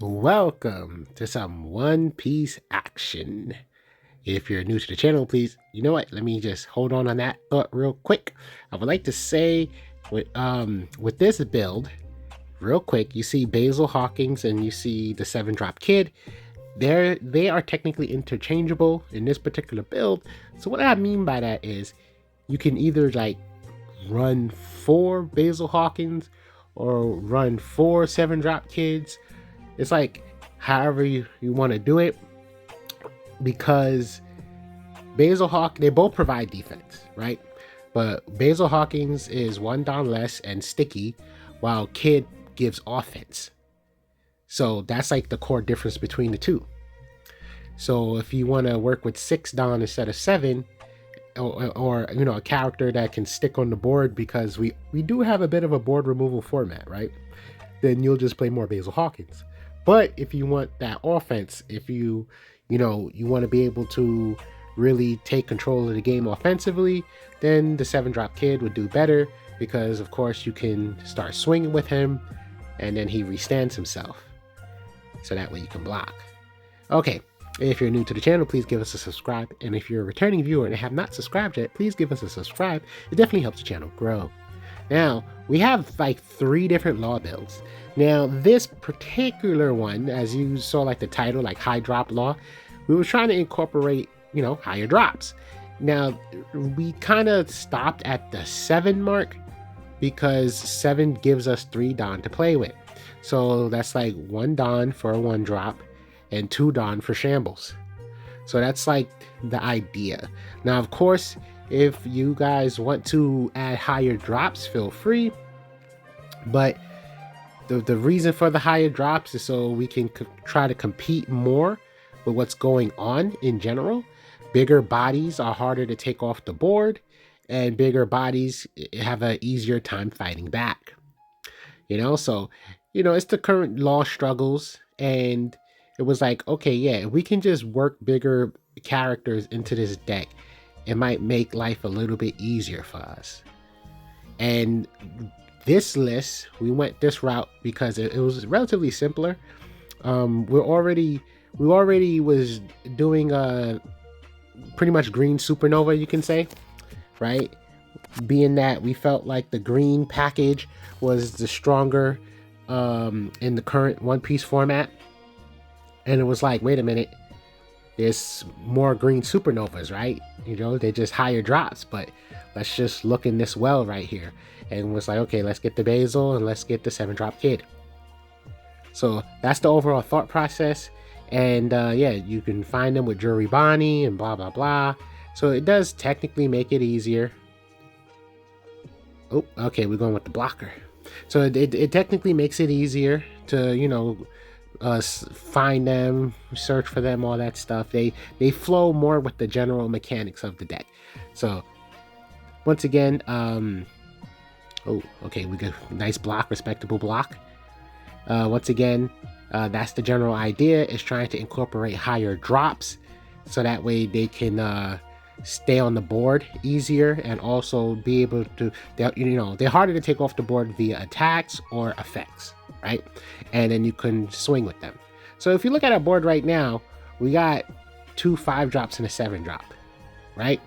Welcome to some One Piece action. If you're new to the channel, please, you know what? Let me just hold on that thought real quick. I would like to say with this build, real quick, you see Basil Hawkins and you see the 7-drop kid. They are technically interchangeable in this particular build. So what I mean by that is you can either like run 4 Basil Hawkins or run 4 7-drop kids. It's like however you want to do it, because they both provide defense, right? But Basil Hawkins is 1 down less and sticky, while Kid gives offense. So that's like the core difference between the two. So if you want to work with 6 down instead of 7, or you know, a character that can stick on the board, because we do have a bit of a board removal format, right? Then you'll just play more Basil Hawkins. But if you want that offense, if you want to be able to really take control of the game offensively, then the 7-drop kid would do better, because of course you can start swinging with him and then he restands himself. So that way you can block. Okay, if you're new to the channel, please give us a subscribe. And if you're a returning viewer and have not subscribed yet, please give us a subscribe. It definitely helps the channel grow. Now, we have like 3 different law builds. Now, this particular one, as you saw like the title, like high drop law, we were trying to incorporate, you know, higher drops. Now, we kind of stopped at the 7 mark because 7 gives us 3 Don to play with. So that's like 1 Don for a 1 drop and 2 Don for shambles. So that's like the idea. Now, of course, if you guys want to add higher drops, feel free. But the reason for the higher drops is so we can try to compete more with what's going on in general. Bigger bodies are harder to take off the board, and bigger bodies have an easier time fighting back. So it's the current law struggles, and it was like, okay, yeah, we can just work bigger characters into this deck. It might make life a little bit easier for us. And this list, we went this route because it was relatively simpler. We already was doing a pretty much green supernova, you can say, right? Being that we felt like the green package was the stronger in the current One Piece format. And it was like, wait a minute, there's more green supernovas, right? They're just higher drops, but let's just look in this well right here. And it was like, okay, let's get the Basil and let's get the 7-drop kid. So that's the overall thought process. And yeah, you can find them with Jury Bonnie and blah, blah, blah. So it does technically make it easier. Oh, okay, we're going with the blocker. So it technically makes it easier to, find them, search for them, all that stuff. They flow more with the general mechanics of the deck. So once again, oh, okay, we got a nice block, respectable block. Once again, that's the general idea, is trying to incorporate higher drops so that way they can stay on the board easier, and also be able to, they're harder to take off the board via attacks or effects, right? And then you can swing with them. So if you look at our board right now, we got 2 5-drops and a 7-drop, right?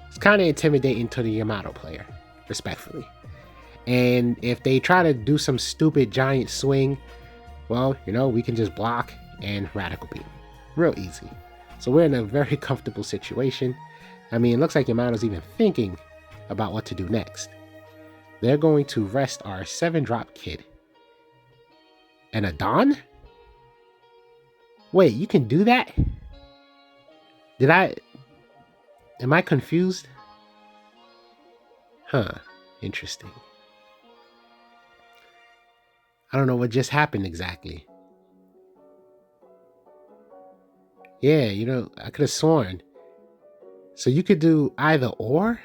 It's kind of intimidating to the Yamato player, respectfully. And if they try to do some stupid giant swing, well, we can just block and radical beam. Real easy. So we're in a very comfortable situation. I mean, it looks like Yamato's even thinking about what to do next. They're going to rest our 7-drop kid. And a Don? Wait, you can do that? Am I confused? Huh, interesting. I don't know what just happened exactly. Yeah, I could have sworn. So you could do either or?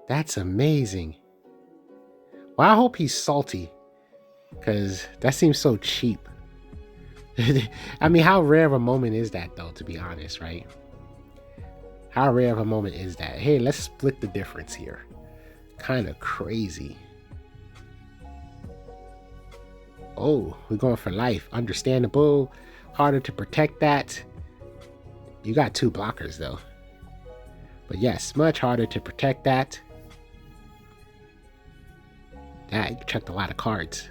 That's amazing. Well, I hope he's salty, because that seems so cheap. I mean, how rare of a moment is that, though, to be honest, right? How rare of a moment is that? Hey, let's split the difference here. Kind of crazy. Oh, we're going for life. Understandable. Harder to protect that. You got 2 blockers though. But yes, much harder to protect that. That, you checked a lot of cards.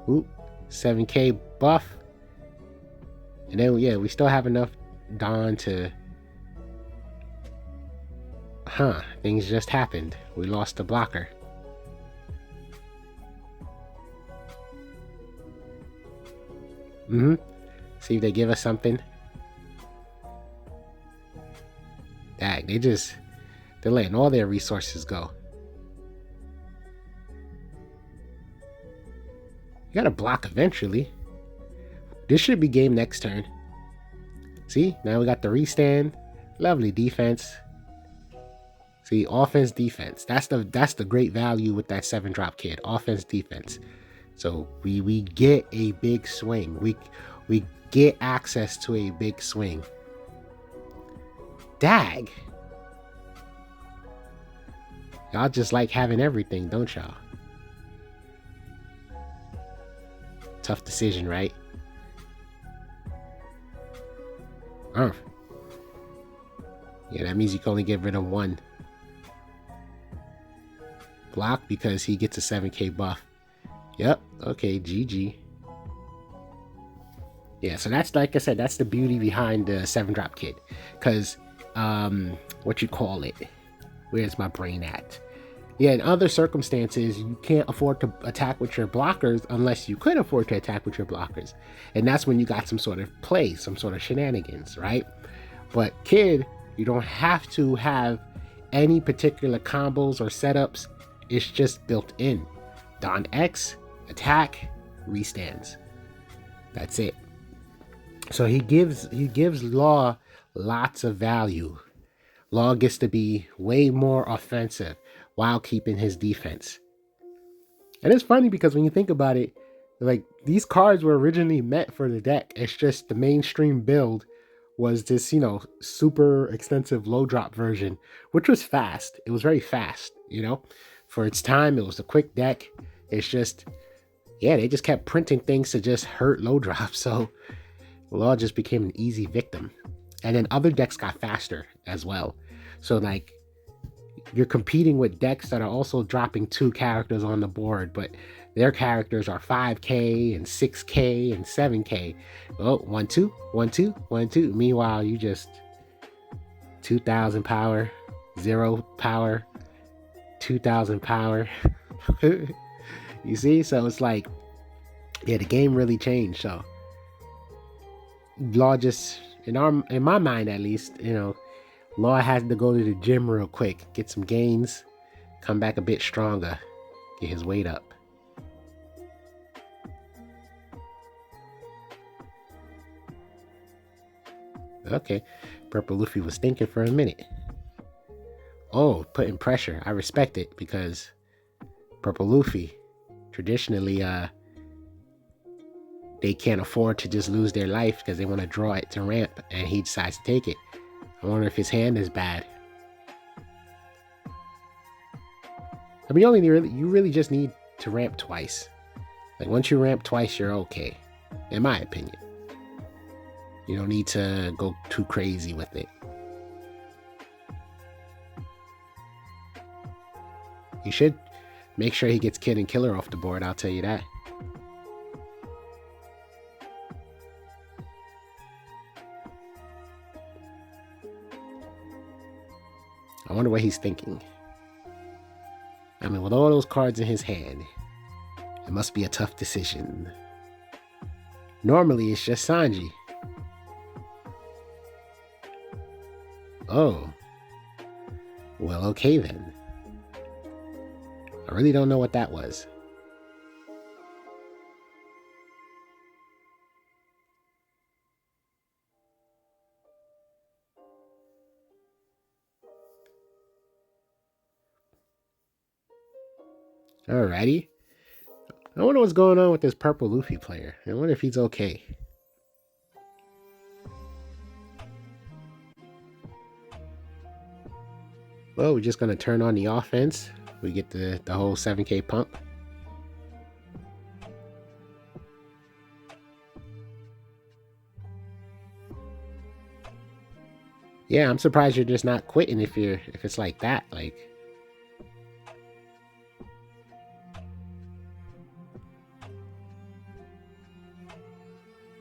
Oop, 7k buff. And then, yeah, we still have enough Dawn to... Huh, things just happened. We lost the blocker. See if they give us something. Dang, they're letting all their resources go. You gotta block eventually. This should be game next turn. See, now we got the restand. Lovely defense. See, offense, defense. That's the great value with that 7-drop kid. Offense, defense. So we get a big swing. We get access to a big swing. Dag. Y'all just like having everything, don't y'all? Tough decision, right? Yeah, that means you can only get rid of 1 block because he gets a 7k buff. Yep. Okay, GG. Yeah, so that's, like I said, that's the beauty behind the 7-drop kid. Because, what you call it? Where's my brain at? Yeah, in other circumstances, you can't afford to attack with your blockers unless you could afford to attack with your blockers. And that's when you got some sort of play, some sort of shenanigans, right? But kid, you don't have to have any particular combos or setups. It's just built in. Don X, attack, restands. That's it. So he gives Law lots of value. Law gets to be way more offensive while keeping his defense. And it's funny because when you think about it, like, these cards were originally meant for the deck. It's just the mainstream build was this, you know, super extensive low drop version, which was fast. It was very fast, you know, for its time. It was a quick deck. It's just, yeah, they just kept printing things to just hurt low drop. So Law just became an easy victim. And then other decks got faster as well. So like, you're competing with decks that are also dropping 2 characters on the board, but their characters are 5k and 6k and 7k. Oh, 1 2 1 2 1 2. Meanwhile, you just 2,000 power, 0 power, 2,000 power. You see? So it's like, yeah, the game really changed. So Law just, in my mind at least, you know, Law had to go to the gym real quick, get some gains, come back a bit stronger, get his weight up. Okay, Purple Luffy was thinking for a minute. Oh, putting pressure. I respect it because Purple Luffy, traditionally, they can't afford to just lose their life because they want to draw it to ramp, and he decides to take it. I wonder if his hand is bad. I mean, you really just need to ramp twice. Like, once you ramp twice, you're okay, in my opinion. You don't need to go too crazy with it. You should make sure he gets Kid and Killer off the board, I'll tell you that. I wonder what he's thinking. I mean, with all those cards in his hand, it must be a tough decision. Normally, it's just Sanji. Oh. Well, okay then. I really don't know what that was. Alrighty. I wonder what's going on with this Purple Luffy player. I wonder if he's okay. Well, we're just going to turn on the offense. We get the whole 7k pump. Yeah, I'm surprised you're just not quitting if it's like that. Like,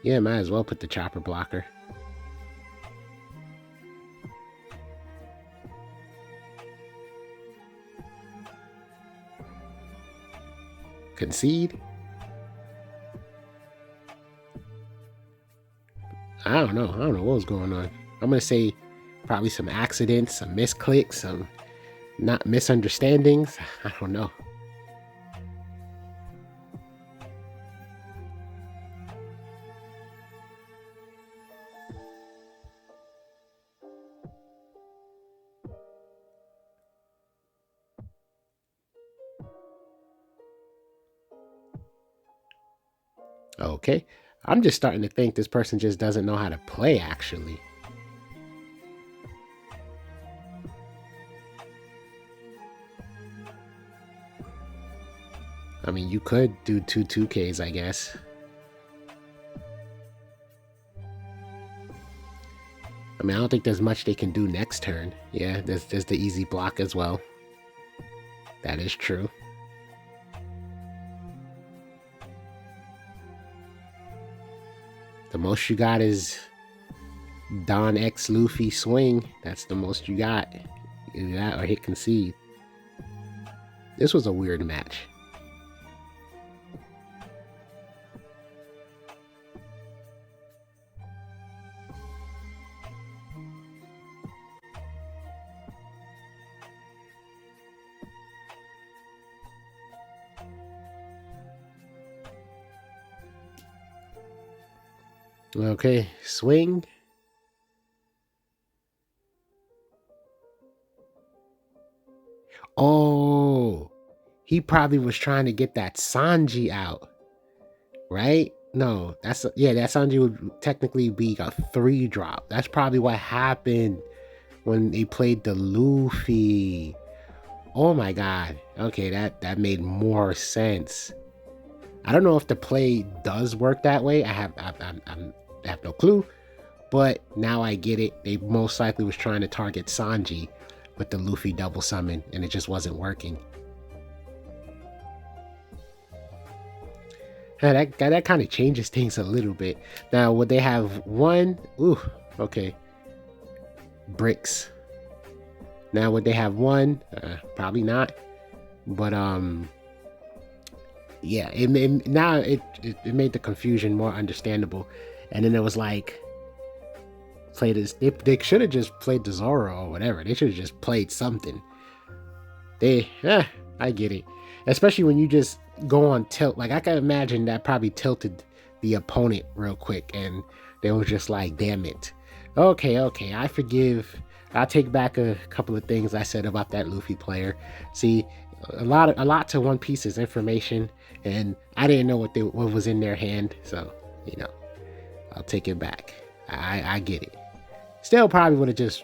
yeah, might as well put the chopper blocker. Concede? I don't know. I don't know what was going on. I'm gonna say probably some accidents, some misclicks, some not misunderstandings. I don't know. Okay. I'm just starting to think this person just doesn't know how to play, actually. I mean, you could do 2 2Ks, I guess. I mean, I don't think there's much they can do next turn. Yeah, there's the easy block as well. That is true. The most you got is Don X Luffy swing. That's the most you got. Either that or hit concede. This was a weird match. Okay, swing. Oh, he probably was trying to get that Sanji out, right? No, that Sanji would technically be a 3-drop. That's probably what happened when they played the Luffy. Oh my god. Okay, that made more sense. I don't know if the play does work that way. I have no clue, but now I get it. They most likely was trying to target Sanji with the Luffy double summon, and it just wasn't working. That kind of changes things a little bit. Now, would they have one? Ooh, okay. Bricks. Now, would they have one? Probably not. But yeah, it made the confusion more understandable. And then it was like, play this. They should have just played the Zoro or whatever. They should have just played something. I get it. Especially when you just go on tilt. Like, I can imagine that probably tilted the opponent real quick, and they was just like, damn it. Okay, I forgive. I'll take back a couple of things I said about that Luffy player. See, a lot to One Piece's information, and I didn't know what was in their hand, so I'll take it back. I get it. Still, probably would have just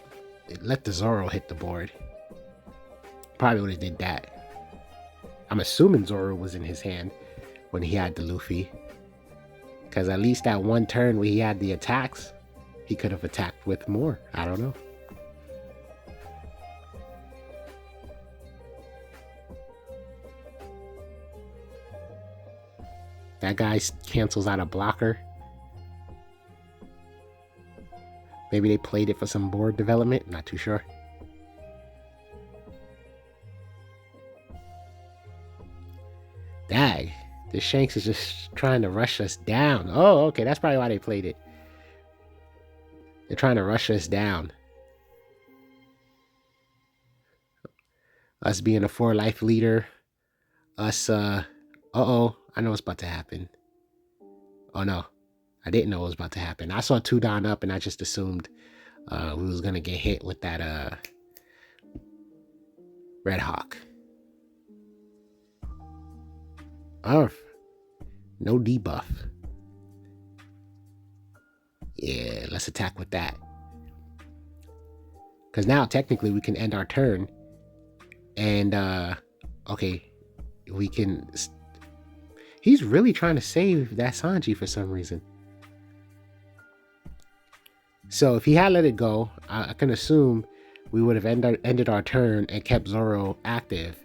let the Zoro hit the board. Probably would have did that. I'm assuming Zoro was in his hand when he had the Luffy, because at least that one turn where he had the attacks, he could have attacked with more. I don't know. That guy cancels out a blocker. Maybe they played it for some board development. Not too sure. Dag. This Shanks is just trying to rush us down. Oh, okay. That's probably why they played it. They're trying to rush us down. Us being a 4-life leader. Us, uh-oh. I know what's about to happen. Oh, no. I didn't know what was about to happen. I saw 2 down up, and I just assumed we was going to get hit with that Red Hawk. Oh, no debuff. Yeah, let's attack with that. Because now, technically, we can end our turn. And, okay, we can... He's really trying to save that Sanji for some reason. So if he had let it go, I can assume we would have ended our turn and kept Zoro active.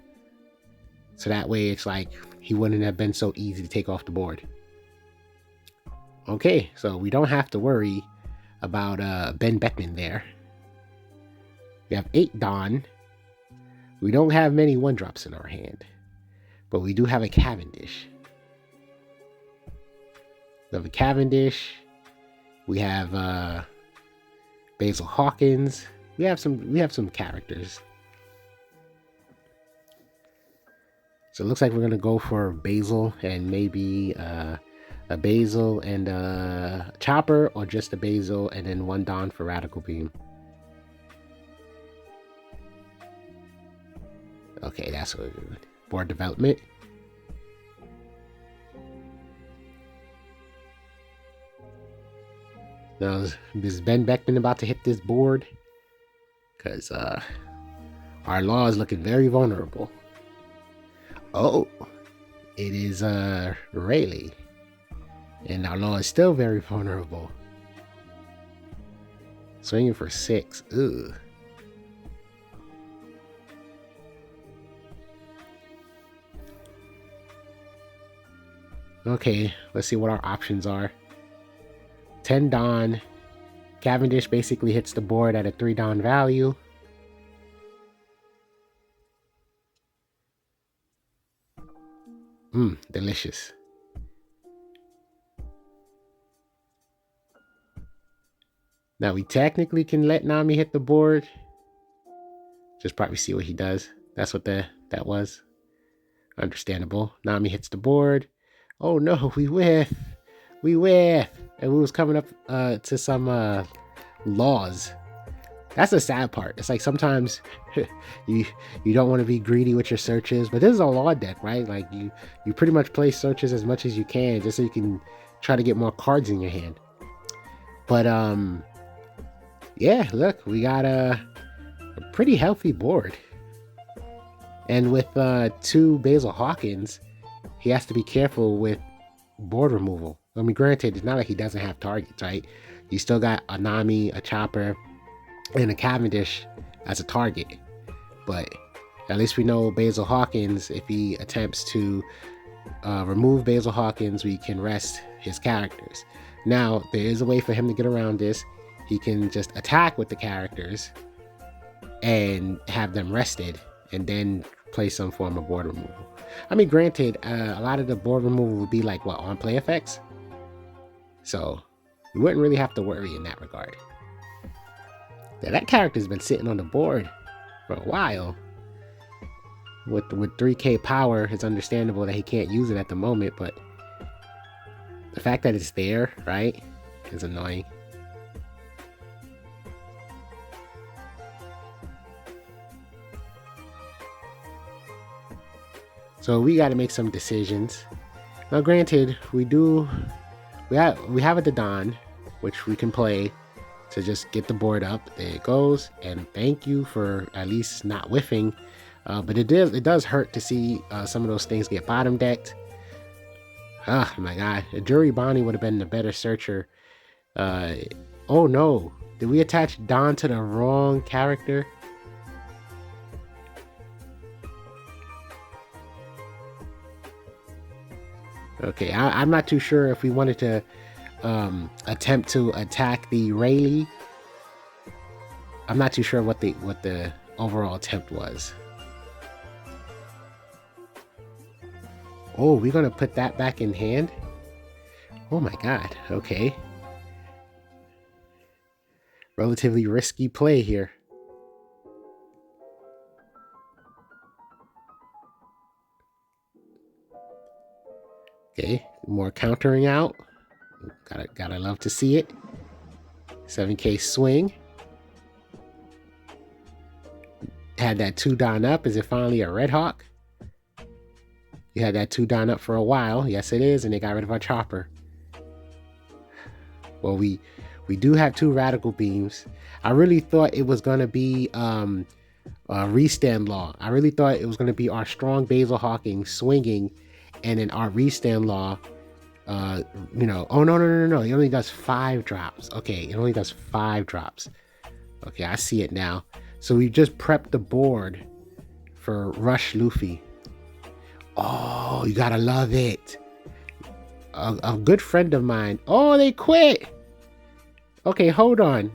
So that way it's like he wouldn't have been so easy to take off the board. Okay, so we don't have to worry about Ben Beckman there. We have 8 Dawn. We don't have many 1-drops in our hand, but we do have a Cavendish. We have a Cavendish. We have Basil Hawkins. We have some characters. So it looks like we're gonna go for Basil and maybe a Basil and a Chopper, or just a Basil and then 1 Dawn for Radical Beam. Okay, that's what we're doing. Board development. Now, is Ben Beckman about to hit this board? Because our law is looking very vulnerable. Oh, it is Rayleigh. And our law is still very vulnerable. Swinging for 6. Ugh. Okay, let's see what our options are. 10 Dawn. Cavendish basically hits the board at a 3 Dawn value. Delicious. Now we technically can let Nami hit the board. Just probably see what he does. That's what that was. Understandable. Nami hits the board. Oh no, we whiff. We whiff. And we was coming up to some laws. That's the sad part. It's like sometimes you don't want to be greedy with your searches, but this is a law deck, right? Like you pretty much play searches as much as you can just so you can try to get more cards in your hand. But yeah, look, we got a pretty healthy board. And with 2 Basil Hawkins, he has to be careful with board removal. I mean, granted, it's not like he doesn't have targets, right? You still got a Nami, a Chopper, and a Cavendish as a target. But at least we know Basil Hawkins, if he attempts to remove Basil Hawkins, we can rest his characters. Now, there is a way for him to get around this. He can just attack with the characters and have them rested, and then play some form of board removal. I mean, granted, a lot of the board removal would be like, what, on play effects? So we wouldn't really have to worry in that regard. Now, that character's been sitting on the board for a while. With 3k power, it's understandable that he can't use it at the moment, but the fact that it's there, right, is annoying. So we got to make some decisions. Now, granted, we have a Dawn, which we can play to just get the board up. There it goes. And thank you for at least not whiffing. But it does hurt to see some of those things get bottom decked. Oh my god, Jury Bonnie would have been the better searcher. Oh no, did we attach Dawn to the wrong character? Okay, I'm not too sure if we wanted to attempt to attack the Rayleigh. I'm not too sure what the overall attempt was. Oh, we're gonna put that back in hand? Oh my god, okay. Relatively risky play here. Okay, more countering out. Gotta love to see it. 7k swing. Had that 2 Dawn up. Is it finally a Red Hawk? You had that 2 Dawn up for a while. Yes, it is, and they got rid of our Chopper. Well, we do have 2 Radical Beams. I really thought it was gonna be restand law. I really thought it was gonna be our strong Basil Hawking swinging, and then our restand law Oh no, he only does 5 drops. Okay, it only does 5 drops. Okay, I see it now. So we just prepped the board for Rush Luffy. Oh, you gotta love it. A good friend of mine. Oh, they quit. Okay, hold on.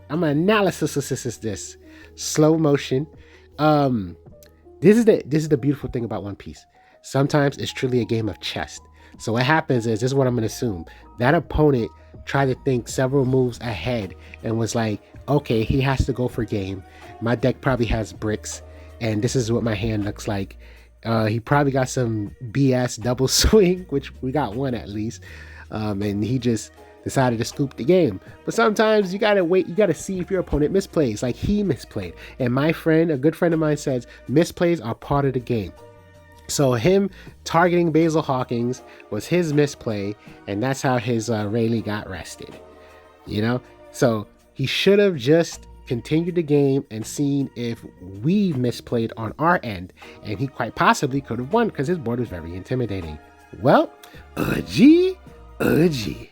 I'm gonna analysis this. Slow motion. This is the beautiful thing about One Piece. Sometimes it's truly a game of chess. So what happens is, this is what I'm gonna assume. That opponent tried to think several moves ahead and was like, okay, he has to go for game. My deck probably has bricks, and this is what my hand looks like. He probably got some BS double swing, which we got one at least, and he just decided to scoop the game. But sometimes you gotta wait, you gotta see if your opponent misplays, like he misplayed. And my friend, a good friend of mine, says misplays are part of the game. So him targeting Basil Hawkins was his misplay, and that's how his Rayleigh got rested. So he should have just continued the game and seen if we misplayed on our end, and he quite possibly could have won because his board was very intimidating. Well, GG.